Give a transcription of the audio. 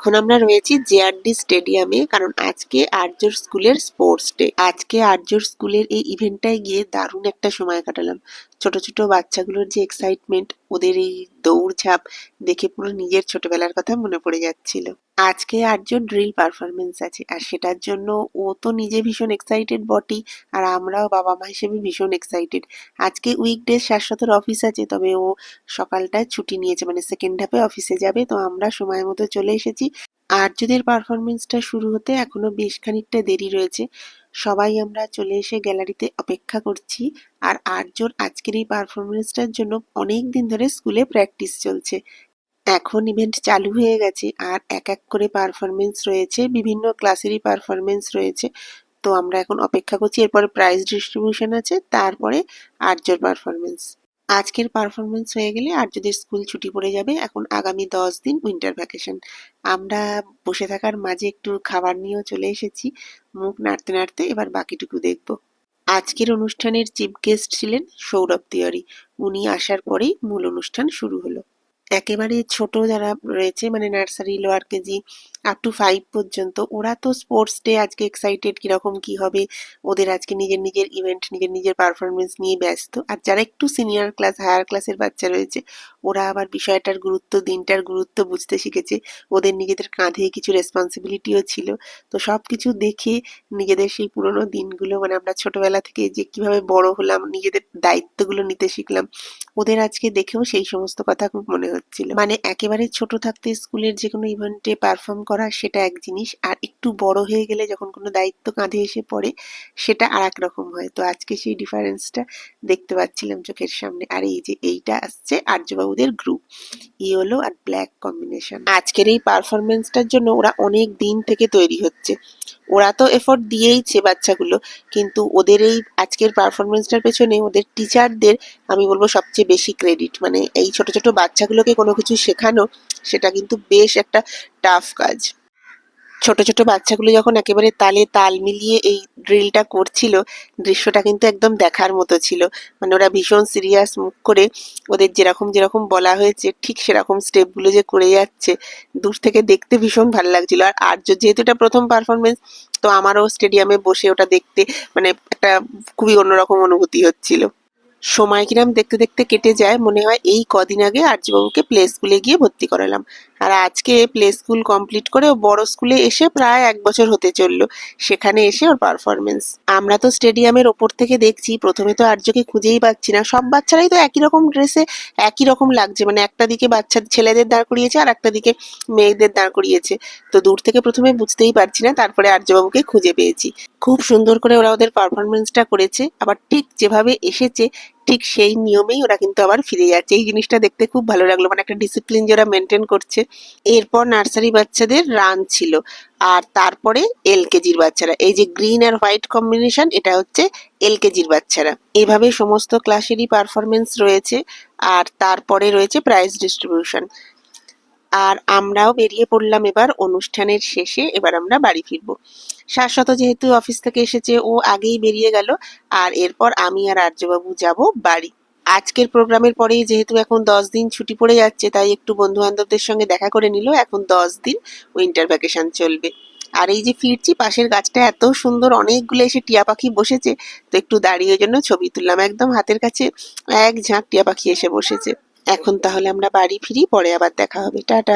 এখন আমরা রয়েছি জেআরডি স্টেডিয়ামে, কারণ আজকে আর্যর স্কুলের স্পোর্টস ডে। আজকে আর্যর স্কুলের এই ইভেন্টটায় গিয়ে দারুণ একটা সময় কাটালাম। ছোট ছোট বাচ্চাগুলোর যে এক্সাইটমেন্ট, ওদের এই দৌড়ঝাঁপ দেখে পুরো নিজের ছোটবেলার কথা মনে পড়ে যাচ্ছিল। আজকে আর্যর ড্রিল পারফরমেন্স আছে, আর সেটার জন্য ও তো নিজে ভীষণ এক্সাইটেড বটেই, আর আমরাও বাবা মা হিসেবে ভীষণ এক্সাইটেড। আজকে উইকডেজ শাশ্বতর অফিস আছে, তবে ও সকালটায় ছুটি নিয়েছে, মানে সেকেন্ড হাফে অফিসে যাবে, তো আমরা সময় মতো চলে এসেছি। আর্যদের পারফরমেন্সটা শুরু হতে এখনো বেশ খানিকটা দেরি রয়েছে। সবাই আমরা চলে এসে গ্যালারিতে অপেক্ষা করছি। আর আর্যর আজকের এই পারফরমেন্সটার জন্য অনেক দিন ধরে স্কুলে প্র্যাকটিস চলছে। এখন ইভেন্ট চালু হয়ে গেছে, আর এক এক করে পারফরমেন্স রয়েছে, বিভিন্ন ক্লাসেরই পারফরমেন্স রয়েছে। তো আমরা এখন অপেক্ষা করছি, এরপরে প্রাইজ ডিস্ট্রিবিউশন আছে, তারপরে আর্যর পারফরমেন্স। আজকের পারফরমেন্স হয়ে গেলে আর্যদের স্কুল ছুটি পড়ে যাবে। এখন আগামী 10 দিন উইন্টার ভ্যাকেশন। আমরা বসে থাকার মাঝে একটু খাবার নিয়েও চলে এসেছি। মুখ নাড়তে নাড়তে এবার বাকিটুকু দেখব। আজকের অনুষ্ঠানের চিফ গেস্ট ছিলেন সৌরভ তিওয়ারি। উনি আসার পরেই মূল অনুষ্ঠান শুরু হলো। একেবারে ছোট যারা রয়েছে, মানে nursery, lower KG up to 5 পর্যন্ত, ওরা তো স্পোর্টস ডে আজকে এক্সাইটেড কিরকম কি হবে। ওদের আজকে নিজের নিজের ইভেন্ট, নিজের নিজের পারফরমেন্স নিয়ে ব্যস্ত। আর যারা একটু সিনিয়র ক্লাস, হায়ার ক্লাসের বাচ্চা রয়েছে, ওরা আবার বিষয়টার গুরুত্ব, দিনটার গুরুত্ব বুঝতে শিখেছে। ওদের নিজেদের কাঁধে কিছু রেসপন্সিবিলিটিও ছিল। তো সবকিছু দেখে নিজেদের সেই পুরোনো দিনগুলো, মানে আমরা ছোটবেলা থেকে যে কিভাবে বড় হলাম, নিজেদের দায়িত্বগুলো নিতে শিখলাম, ওদের আজকে দেখেও সেই সমস্ত কথা খুব মনে হচ্ছিল। মানে একেবারে ছোট থাকতে স্কুলের যে কোনো ইভেন্টে পারফর্ম করা সেটা এক জিনিস, আর একটু বড় হয়ে গেলে যখন কোনো দায়িত্ব কাঁধে এসে পড়ে সেটা আর এক রকম হয়। তো আজকে সেই ডিফারেন্সটা দেখতে পাচ্ছিলাম চোখের সামনে। আর এই যে এইটা আসছে আর্যবাবুদের গ্রুপ, ইয়েলো আর ব্ল্যাক কম্বিনেশন। আজকের এই পারফরমেন্সটার জন্য ওরা অনেক দিন থেকে তৈরি হচ্ছে। ওরা তো এফোর্ট দিয়েইছে বাচ্চাগুলো, কিন্তু ওদের এই আজকের পারফরমেন্সটার পেছনে ওদের টিচারদের আমি বলবো সবচেয়ে বেশি ক্রেডিট। মানে এই ছোট ছোট বাচ্চাগুলোকে কোনো কিছু শেখানো, সেটা কিন্তু বেশ একটা টাফ কাজ। ছোট ছোট বাচ্চাগুলো যখন একেবারে তালে তাল মিলিয়ে এই ড্রিলটা করছিল, দৃশ্যটা কিন্তু একদম দেখার মতো ছিল। মানে ওরা ভীষণ সিরিয়াস মুখ করে, ওদের যেরকম যেরকম বলা হয়েছে ঠিক সেরকম স্টেপগুলো যে করে যাচ্ছে, দূর থেকে দেখতে ভীষণ ভালো লাগছিল। আর আর্য যেহেতু এটা প্রথম পারফরমেন্স, তো আমারও স্টেডিয়ামে বসে ওটা দেখতে মানে একটা খুবই অন্যরকম অনুভূতি হচ্ছিল। সময় কিরম দেখতে দেখতে কেটে যায়, মনে হয় এই কদিন আগে আর্যবাবুকে প্লে স্কুলে গিয়ে ভর্তি করালাম। আর আজকে প্লে স্কুল কমপ্লিট করে ও বড় স্কুলে এসে প্রায় 1 বছর হতে চললো। সেখানে এসে ওর পারফরমেন্স আমরা তো স্টেডিয়ামের ওপর থেকে দেখছি, প্রথমে তো আর্যকে খুঁজেই পাচ্ছি না। সব বাচ্চারাই তো একই রকম ড্রেসে, একই রকম লাগছে। মানে একটা দিকে বাচ্চা ছেলেদের দাঁড় করিয়েছে, আর একটা দিকে মেয়েদের দাঁড় করিয়েছে। তো দূর থেকে প্রথমে বুঝতেই পারছি না, তারপরে আর্যবাবুকে খুঁজে পেয়েছি। খুব সুন্দর করে ওরা ওদের পারফরমেন্সটা করেছে, আবার ঠিক যেভাবে এসেছে ঠিক সেই নিয়মেই ওরা কিন্তু আবার ফিরে যাচ্ছে। এই জিনিসটা দেখতে খুব ভালো লাগলো, মানে একটা ডিসিপ্লিন যে ওরা মেনটেন করছে। এরপর নার্সারি বাচ্চাদের রান ছিল, আর তারপরে এলকেজির বাচ্চারা। এই যে গ্রিন আর হোয়াইট কম্বিনেশন, এটা হচ্ছে এলকেজির বাচ্চারা। এভাবে সমস্ত ক্লাসেরই পারফরমেন্স রয়েছে, আর তারপরে রয়েছে প্রাইজ ডিস্ট্রিবিউশন। আর আমরাও বেরিয়ে পড়লাম এবার অনুষ্ঠানের শেষে। এবার আমরা বাড়ি ফিরবো। শাশ্বত যেহেতু অফিস থেকে এসেছে, ও আগেই বেরিয়ে গেল। আর এরপর আমি আর আর্যবাবু যাব বাড়ি। আজকের প্রোগ্রামের পরেই যেহেতু এখন 10 দিন ছুটি পড়ে যাচ্ছে, তাই একটু বন্ধু বান্ধবদের সঙ্গে দেখা করে নিল। এখন 10 দিন উইন্টার ভ্যাকেশন চলবে। আর এই যে ফিরছি, পাশের গাছটা এত সুন্দর, অনেকগুলো এসে টিয়া পাখি বসেছে। তো একটু দাঁড়িয়ে জন্য ছবি তুললাম। একদম হাতের কাছে এক ঝাঁক টিয়া পাখি এসে বসেছে। এখন তাহলে আমরা বাড়ি ফিরি, পরে আবার দেখা হবে। টাটা।